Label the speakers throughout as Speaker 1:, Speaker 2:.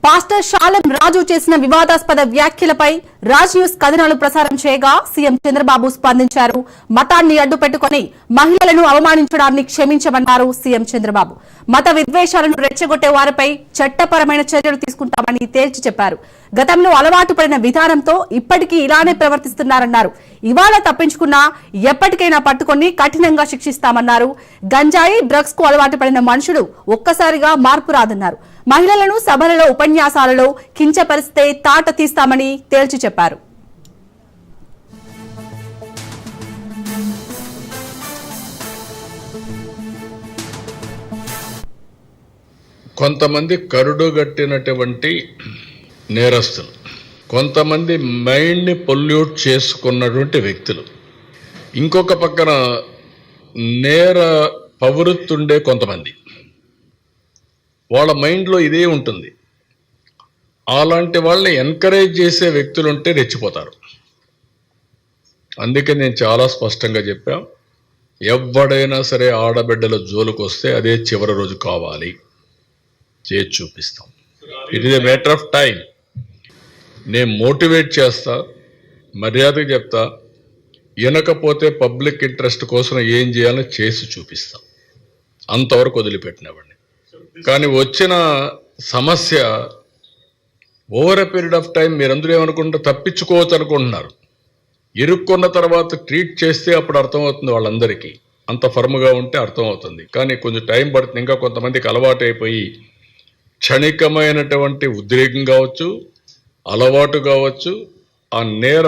Speaker 1: Pastor Shalem రాజు చేసిన వివాదాస్పద వ్యాఖ్యలపై రాజ్ న్యూస్ కథనాలు ప్రసారం చేయగా సీఎం చంద్రబాబు స్పందించారు. మతాన్ని అడ్డుపెట్టుకుని మహిళలను అవమానించడాన్ని క్షమించమన్నారు సీఎం చంద్రబాబు. మత విద్వేషాలను రెచ్చగొట్టే వారిపై చట్టపరమైన చర్యలు తీసుకుంటామని తేల్చి చెప్పారు. గతంలో అలవాటు పడిన విధానంతో ఇప్పటికీ ఇలానే ప్రవర్తిస్తున్నారన్నారు. ఇవాళ తప్పించుకున్నా ఎప్పటికైనా పట్టుకుని కఠినంగా శిక్షిస్తామన్నారు. గంజాయి డ్రగ్స్ కు అలవాటు పడిన మనుషులు ఒక్కసారిగా మార్పు రాదన్నారు. మహిళలను సభలలో ఉపన్యాసాలలో కించపరిస్తే తాట తీస్తామని తేల్చి చెప్పారు.
Speaker 2: కొంతమంది కరుడుగట్టినటువంటి నేరస్తులు, కొంతమంది మైండ్ని పొల్యూట్ చేసుకున్నటువంటి వ్యక్తులు, ఇంకొక పక్కన నేర ప్రవృత్తుండే కొంతమంది, వాళ్ళ మైండ్లో ఇదే ఉంటుంది. అలాంటి వాళ్ళని ఎంకరేజ్ చేసే వ్యక్తులు ఉంటే రెచ్చిపోతారు. అందుకే నేను చాలా స్పష్టంగా చెప్పా, ఎవడైనా సరే ఆడబిడ్డల జోలికి వస్తే అదే చివరి రోజు కావాలి, చేసి చూపిస్తాం. It is a matter of time. నేను మోటివేట్ చేస్తా, మర్యాదగా చెప్తా, వినకపోతే పబ్లిక్ ఇంట్రెస్ట్ కోసం ఏం చేయాలో చేసి చూపిస్తాం. అంతవరకు వదిలిపెట్టినవ్వండి. కానీ వచ్చిన సమస్య over a period of time మీరందరూ ఏమనుకుంటారు, తప్పించుకోవచ్చు అనుకుంటున్నారు. ఇరుక్కున్న తర్వాత ట్రీట్ చేస్తే అప్పుడు అర్థమవుతుంది వాళ్ళందరికీ. అంత ఫర్మ్గా ఉంటే అర్థమవుతుంది. కానీ కొంచెం టైం పడుతుంది. ఇంకా కొంతమందికి అలవాటు అయిపోయి క్షణికమైనటువంటి ఉద్రేకం కావచ్చు, అలవాటు కావచ్చు, ఆ నేర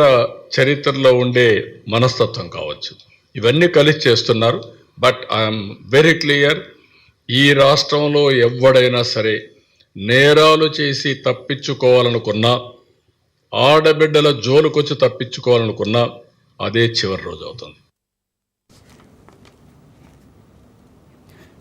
Speaker 2: చరిత్రలో ఉండే మనస్తత్వం కావచ్చు, ఇవన్నీ కలిసి చేస్తున్నారు. బట్ ఐఎమ్ వెరీ క్లియర్, ఈ రాష్ట్రంలో ఎవడైనా సరే నేరాలు చేసి తప్పించుకోవాలనుకున్నా, ఆడబిడ్డల జోలుకొచ్చి తప్పించుకోవాలనుకున్నా అదే చివరి రోజు అవుతుంది.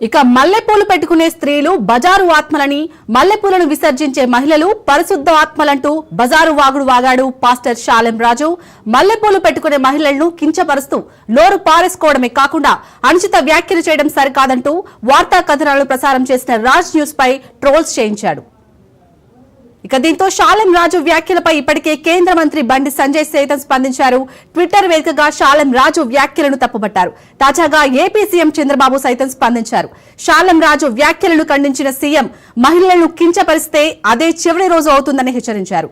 Speaker 1: ఇక మల్లెపూలు పెట్టుకునే స్త్రీలు బజారు ఆత్మలని, మల్లెపూలను విసర్జించే మహిళలు పరిశుద్ధ ఆత్మలంటూ బజారు వాగుడు వాగాడు పాస్టర్ షాలెం రాజు. మల్లెపూలు పెట్టుకునే మహిళలను కించపరుస్తూ నోరు పారేసుకోవడమే కాకుండా అనుచిత వ్యాఖ్యలు చేయడం సరికాదంటూ వార్తా కథనాలు ప్రసారం చేసిన రాజ్ న్యూస్ పై ట్రోల్స్ చేయించాడు. ఇక దీంతో షాలెం రాజు వ్యాఖ్యలపై ఇప్పటికే కేంద్ర మంత్రి బండి సంజయ్ సైతం స్పందించారు. ట్విట్టర్ వేదికగా షాలెం రాజు వ్యాఖ్యలను తప్పుపట్టారు. తాజాగా ఏపీ సీఎం చంద్రబాబు సైతం స్పందించారు. షాలెం రాజు వ్యాఖ్యలను ఖండించిన సీఎం మహిళలను కించపరిస్తే అదే చివరి రోజు అవుతుందని హెచ్చరించారు.